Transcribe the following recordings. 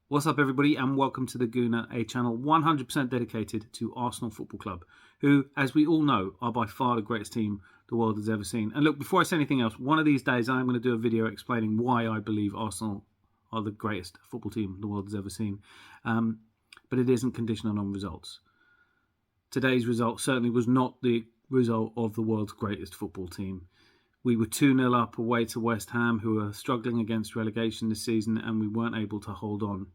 What's up, everybody, and welcome to the Gooner, a channel 100% dedicated to Arsenal Football Club, who, as we all know, are by far the greatest team the world has ever seen. And look, before I say anything else, one of these days I'm going to do a video explaining why I believe Arsenal are the greatest football team the world has ever seen. But it isn't conditional on results. Today's result certainly was not the result of the world's greatest football team. We were 2-0 up away to West Ham, who are struggling against relegation this season, and we weren't able to hold on.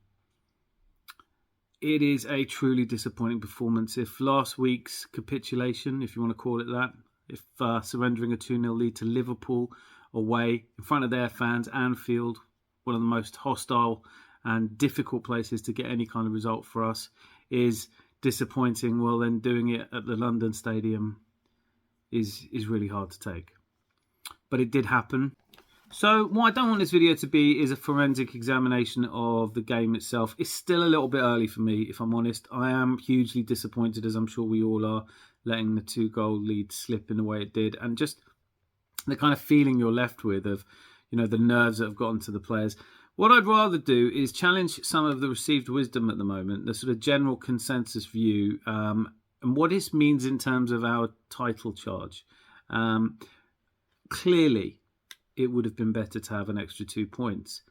It is a truly disappointing performance. If last week's capitulation, if you want to call it that, if surrendering a 2-0 lead to Liverpool away in front of their fans, Anfield, one of the most hostile and difficult places to get any kind of result for us, is disappointing, well, then doing it at the London Stadium is really hard to take. But it did happen. So what I don't want this video to be is a forensic examination of the game itself. It's still a little bit early for me, if I'm honest. I am hugely disappointed, as I'm sure we all are, letting the 2-goal lead slip in the way it did. And just the kind of feeling you're left with of, the nerves that have gotten to the players. What I'd rather do is challenge some of the received wisdom at the moment, the sort of general consensus view, and what this means in terms of our title charge. Clearly, it would have been better to have an extra 2 points.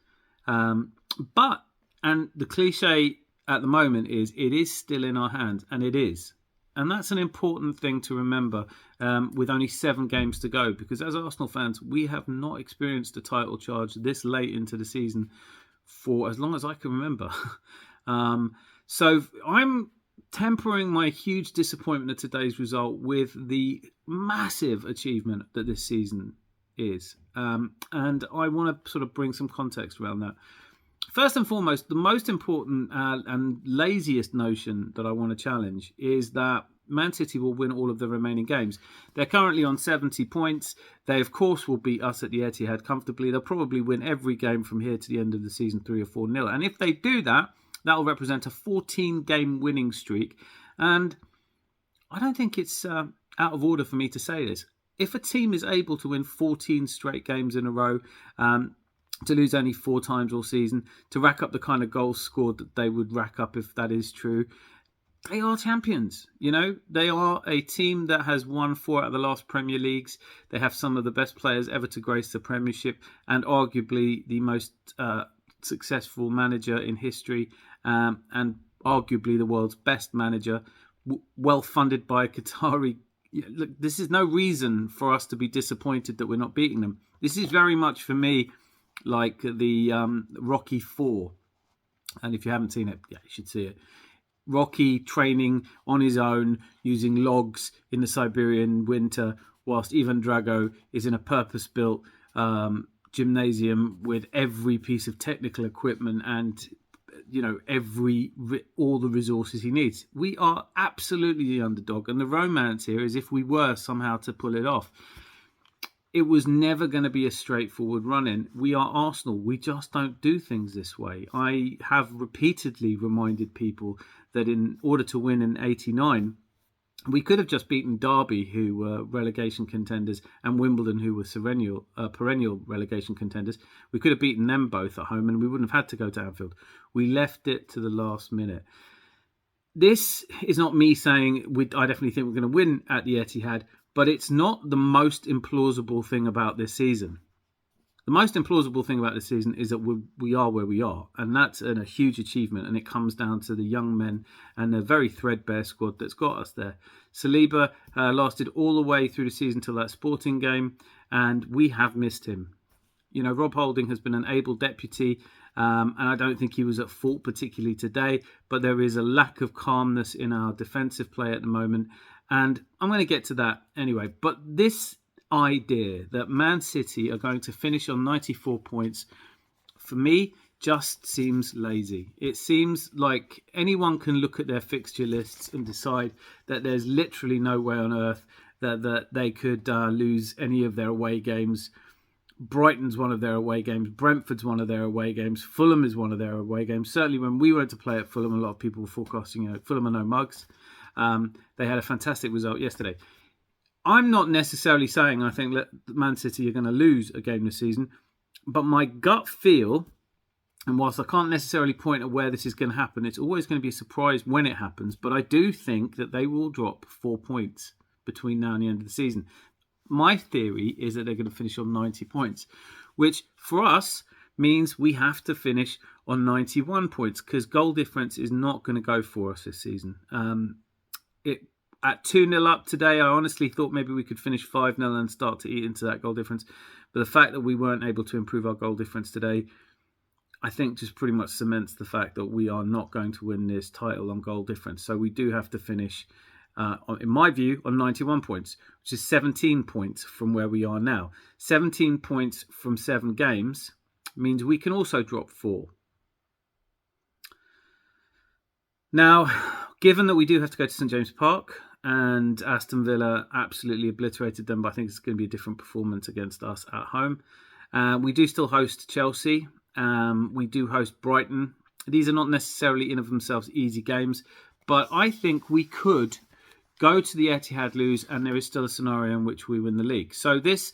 And the cliche at the moment is, it is still in our hands, and it is. And that's an important thing to remember with only 7 games to go, because as Arsenal fans, we have not experienced a title charge this late into the season for as long as I can remember. So I'm tempering my huge disappointment at today's result with the massive achievement that this season is. And I want to sort of bring some context around that. First and foremost, the most important and laziest notion that I want to challenge is that Man City will win all of the remaining games. They're currently on 70 points. They, of course, will beat us at the Etihad comfortably. They'll probably win every game from here to the end of the season 3 or 4-0. And if they do that, that'll represent a 14-game winning streak. And I don't think it's out of order for me to say this. If a team is able to win 14 straight games in a row, to lose only 4 times all season, to rack up the kind of goals scored that they would rack up if that is true, they are champions. They are a team that has won 4 out of the last Premier Leagues. They have some of the best players ever to grace the Premiership, and arguably the most successful manager in history, and arguably the world's best manager, well funded by Qatari. Look, this is no reason for us to be disappointed that we're not beating them. This is very much, for me, like the Rocky IV. And if you haven't seen it, yeah, you should see it. Rocky training on his own, using logs in the Siberian winter, whilst Ivan Drago is in a purpose-built gymnasium with every piece of technical equipment and all the resources he needs. We are absolutely the underdog, and the romance here is if we were somehow to pull it off. It was never going to be a straightforward run-in. We are Arsenal. We just don't do things this way. I have repeatedly reminded people that in order to win in '89, we could have just beaten Derby, who were relegation contenders, and Wimbledon, who were perennial relegation contenders. We could have beaten them both at home, and we wouldn't have had to go to Anfield. We left it to the last minute. This is not me saying I definitely think we're going to win at the Etihad, but it's not the most implausible thing about this season. The most implausible thing about this season is that we are where we are, and that's a huge achievement, and it comes down to the young men and the very threadbare squad that's got us there. Saliba lasted all the way through the season till that Sporting game, and we have missed him. Rob Holding has been an able deputy, and I don't think he was at fault particularly today, but there is a lack of calmness in our defensive play at the moment, and I'm going to get to that anyway. But this idea that Man City are going to finish on 94 points, for me, just seems lazy. It seems like anyone can look at their fixture lists and decide that there's literally no way on earth that they could lose any of their away games. Brighton's one of their away games. Brentford's one of their away games. Fulham is one of their away games. Certainly when we went to play at Fulham, a lot of people were forecasting, Fulham are no mugs. They had a fantastic result yesterday. I'm not necessarily saying I think that Man City are going to lose a game this season, but my gut feel And whilst I can't necessarily point at where this is going to happen, it's always going to be a surprise when it happens. But I do think that they will drop 4 points between now and the end of the season. My theory is that they're going to finish on 90 points, which for us means we have to finish on 91 points because goal difference is not going to go for us this season. At 2-0 up today, I honestly thought maybe we could finish 5-0 and start to eat into that goal difference. But the fact that we weren't able to improve our goal difference today, I think just pretty much cements the fact that we are not going to win this title on goal difference. So we do have to finish, in my view, on 91 points, which is 17 points from where we are now. 17 points from 7 games means we can also drop 4. Now, given that we do have to go to St James Park and Aston Villa absolutely obliterated them, but I think it's going to be a different performance against us at home. We do still host Chelsea. We do host Brighton. These are not necessarily in of themselves easy games, but I think we could go to the Etihad, lose, and there is still a scenario in which we win the league. So this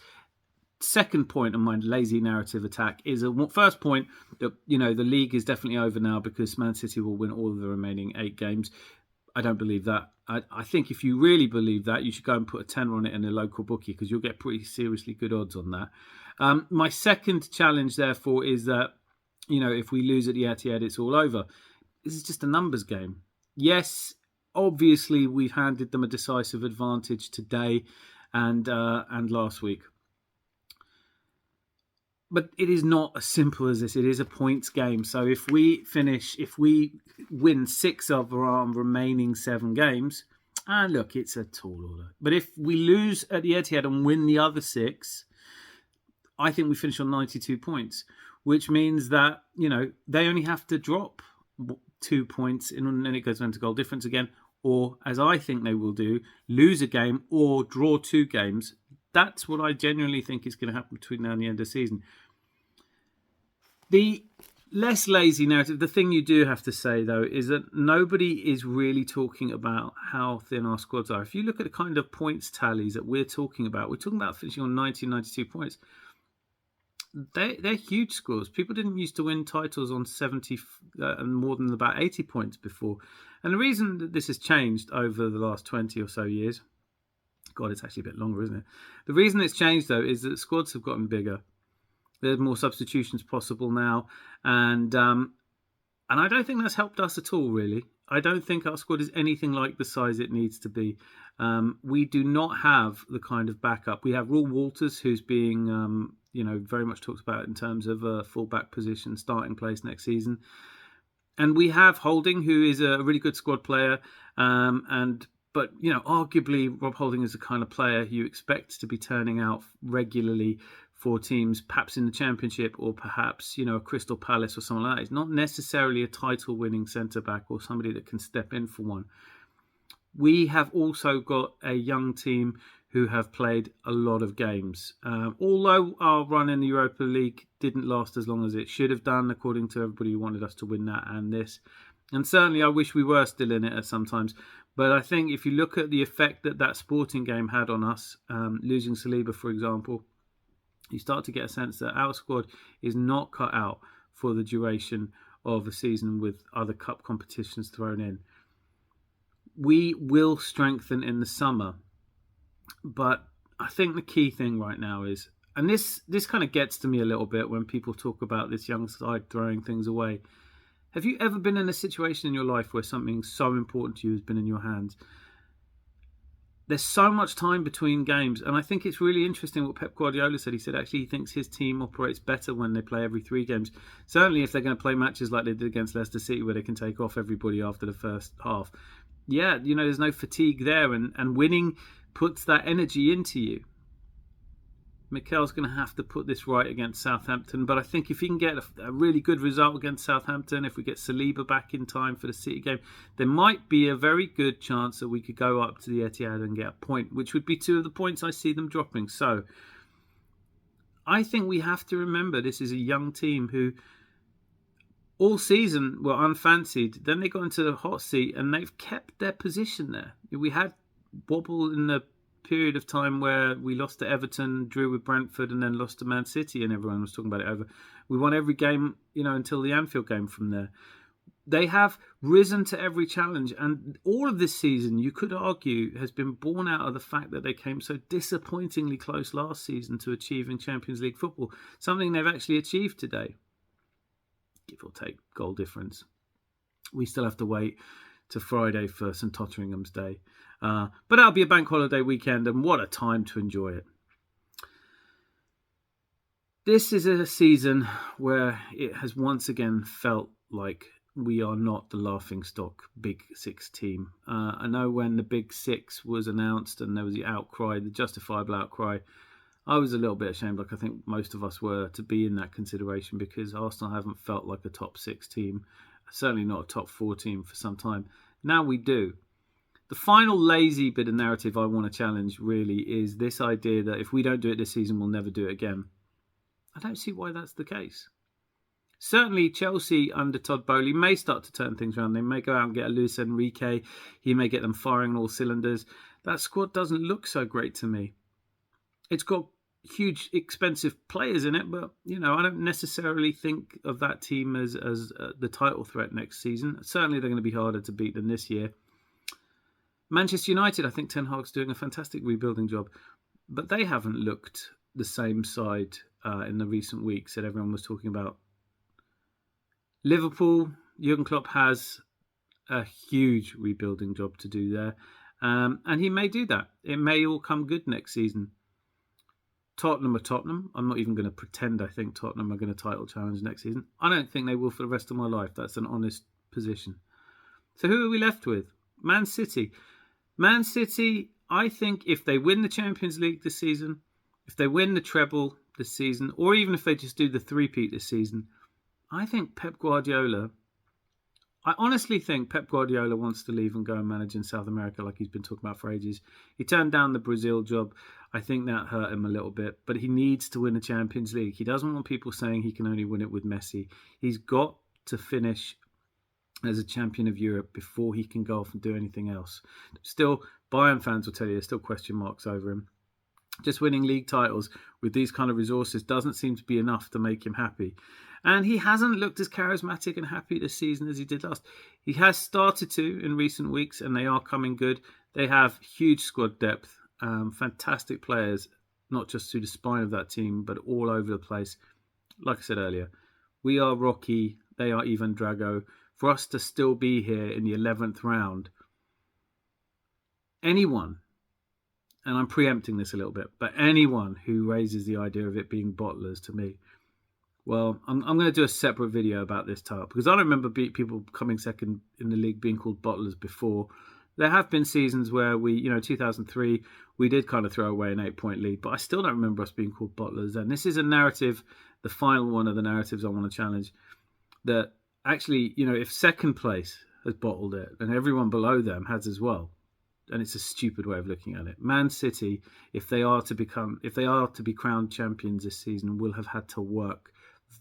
second point of my lazy narrative attack is a first point that, the league is definitely over now because Man City will win all of the remaining 8 games. I don't believe that. I think if you really believe that, you should go and put a tenner on it in a local bookie because you'll get pretty seriously good odds on that. My second challenge, therefore, is that, if we lose at the Etihad, it's all over. This is just a numbers game. Yes, obviously, we've handed them a decisive advantage today and last week. But it is not as simple as this. It is a points game. So if we win 6 of our remaining 7 games, and look, it's a tall order. But if we lose at the Etihad and win the other 6, I think we finish on 92 points, which means that, they only have to drop 2 points and then it goes down to goal difference again. Or, as I think they will do, lose a game or draw 2 games. That's what I genuinely think is going to happen between now and the end of the season. The less lazy narrative, the thing you do have to say, though, is that nobody is really talking about how thin our squads are. If you look at the kind of points tallies that we're talking about finishing on 90, 92 points. They're huge scores. People didn't used to win titles on 70 and more than about 80 points before. And the reason that this has changed over the last 20 or so years, God, it's actually a bit longer, isn't it? The reason it's changed, though, is that squads have gotten bigger. There's more substitutions possible now. And I don't think that's helped us at all, really. I don't think our squad is anything like the size it needs to be. We do not have the kind of backup. We have Raul Walters, who's being, very much talked about in terms of a full-back position, starting place next season. And we have Holding, who is a really good squad player. But arguably, Rob Holding is the kind of player you expect to be turning out regularly for teams, perhaps in the Championship or perhaps, a Crystal Palace or something like that. He's not necessarily a title-winning centre-back or somebody that can step in for one. We have also got a young team who have played a lot of games. Although our run in the Europa League didn't last as long as it should have done, according to everybody who wanted us to win that and this. And certainly I wish we were still in it at sometimes. But I think if you look at the effect that Sporting game had on us, losing Saliba, for example, you start to get a sense that our squad is not cut out for the duration of a season with other cup competitions thrown in. We will strengthen in the summer. But I think the key thing right now is, and this kind of gets to me a little bit when people talk about this young side throwing things away. Have you ever been in a situation in your life where something so important to you has been in your hands? There's so much time between games, and I think it's really interesting what Pep Guardiola said. He said actually he thinks his team operates better when they play every 3 games. Certainly if they're going to play matches like they did against Leicester City where they can take off everybody after the first half. Yeah, there's no fatigue there, and winning puts that energy into you. Mikel's going to have to put this right against Southampton, but I think if he can get a really good result against Southampton, if we get Saliba back in time for the City game, there might be a very good chance that we could go up to the Etihad and get a point, which would be 2 of the points I see them dropping. So I think we have to remember this is a young team who all season were unfancied. Then they got into the hot seat and they've kept their position there. We had wobble in the period of time where we lost to Everton, drew with Brentford, and then lost to Man City, and everyone was talking about it over. We won every game, until the Anfield game from there. They have risen to every challenge, and all of this season, you could argue, has been born out of the fact that they came so disappointingly close last season to achieving Champions League football, something they've actually achieved today, give or take goal difference. We still have to wait to Friday for St Totteringham's Day, but that'll be a bank holiday weekend, and what a time to enjoy it. This is a season where it has once again felt like we are not the laughingstock Big Six team. I know when the Big Six was announced and there was the outcry, the justifiable outcry, I was a little bit ashamed, like I think most of us were, to be in that consideration, because Arsenal haven't felt like a top 6 team, certainly not a top 4 team for some time. Now we do. The final lazy bit of narrative I want to challenge really is this idea that if we don't do it this season, we'll never do it again. I don't see why that's the case. Certainly, Chelsea under Todd Boehly may start to turn things around. They may go out and get a Luis Enrique. He may get them firing on all cylinders. That squad doesn't look so great to me. It's got huge, expensive players in it, but I don't necessarily think of that team as the title threat next season. Certainly, they're going to be harder to beat than this year. Manchester United, I think Ten Hag's doing a fantastic rebuilding job, but they haven't looked the same side in the recent weeks that everyone was talking about. Liverpool, Jurgen Klopp has a huge rebuilding job to do there, and he may do that. It may all come good next season. Tottenham are Tottenham. I'm not even going to pretend I think Tottenham are going to title challenge next season. I don't think they will for the rest of my life. That's an honest position. So who are we left with? Man City. Man City, I think if they win the Champions League this season, if they win the treble this season, or even if they just do the three-peat this season, I honestly think Pep Guardiola wants to leave and go and manage in South America like he's been talking about for ages. He turned down the Brazil job. I think that hurt him a little bit, but he needs to win the Champions League. He doesn't want people saying he can only win it with Messi. He's got to finish as a champion of Europe before he can go off and do anything else. Still, Bayern fans will tell you there's still question marks over him. Just winning league titles with these kind of resources doesn't seem to be enough to make him happy. And he hasn't looked as charismatic and happy this season as he did last. He has started to in recent weeks, and they are coming good. They have huge squad depth, fantastic players, not just through the spine of that team, but all over the place. Like I said earlier, we are Rocky, they are Ivan Drago. For us to still be here in the 11th round, anyone, and I'm preempting this a little bit, but anyone who raises the idea of it being bottlers to me, well, I'm going to do a separate video about this title, because I don't remember people coming second in the league being called bottlers before. There have been seasons where 2003, we did kind of throw away an 8-point lead, but I still don't remember us being called bottlers. And this is a narrative, the final one of the narratives I want to challenge, that actually, if second place has bottled it, and everyone below them has as well, and it's a stupid way of looking at it. Man City, if they are to be crowned champions this season, will have had to work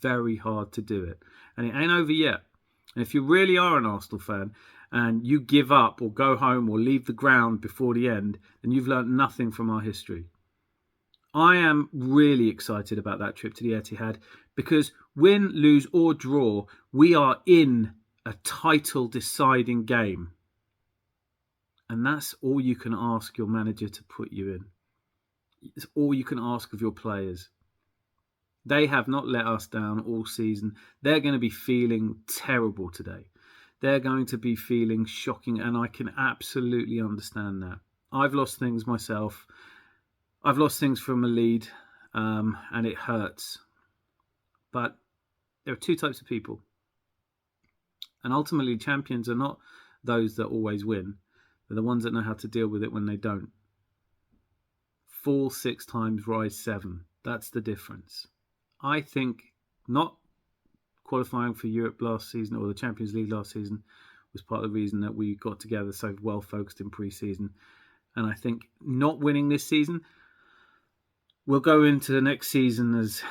very hard to do it. And it ain't over yet. And if you really are an Arsenal fan and you give up or go home or leave the ground before the end, then you've learnt nothing from our history. I am really excited about that trip to the Etihad, because win, lose or draw, we are in a title deciding game. And that's all you can ask your manager to put you in. It's all you can ask of your players. They have not let us down all season. They're going to be feeling terrible today. They're going to be feeling shocking, and I can absolutely understand that. I've lost things myself. I've lost things from a lead, and it hurts. But there are two types of people. And ultimately, champions are not those that always win. They're the ones that know how to deal with it when they don't. Fall 6 times, rise 7. That's the difference. I think not qualifying for Europe last season or the Champions League last season was part of the reason that we got together so well focused in pre-season. And I think not winning this season, we'll go into the next season as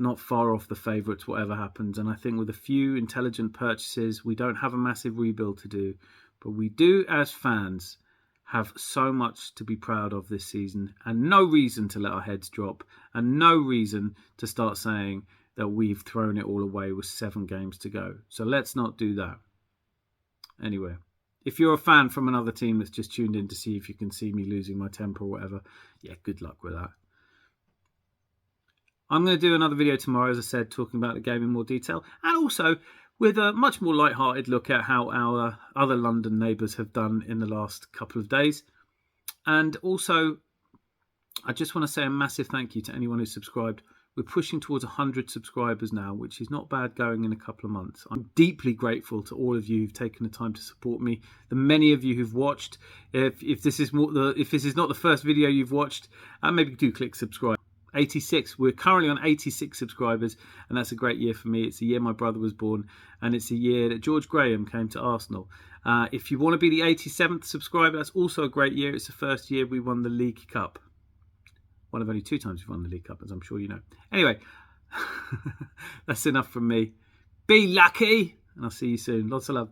not far off the favourites, whatever happens. And I think with a few intelligent purchases, we don't have a massive rebuild to do, but we do as fans have so much to be proud of this season, and no reason to let our heads drop, and no reason to start saying that we've thrown it all away with 7 games to go. So let's not do that. Anyway, if you're a fan from another team that's just tuned in to see if you can see me losing my temper or whatever, yeah, good luck with that. I'm going to do another video tomorrow, as I said, talking about the game in more detail, and also with a much more light-hearted look at how our other London neighbours have done in the last couple of days. And also, I just want to say a massive thank you to anyone who subscribed. We're pushing towards 100 subscribers now, which is not bad going in a couple of months. I'm deeply grateful to all of you who've taken the time to support me. The many of you who've watched. If this is not the first video you've watched, maybe do click subscribe. 86. We're currently on 86 subscribers, and that's a great year for me. It's the year my brother was born, and it's the year that George Graham came to Arsenal. If you want to be the 87th subscriber, that's also a great year. It's the first year we won the League Cup. One of only 2 times we've won the League Cup, as I'm sure you know. Anyway, that's enough from me. Be lucky, and I'll see you soon. Lots of love.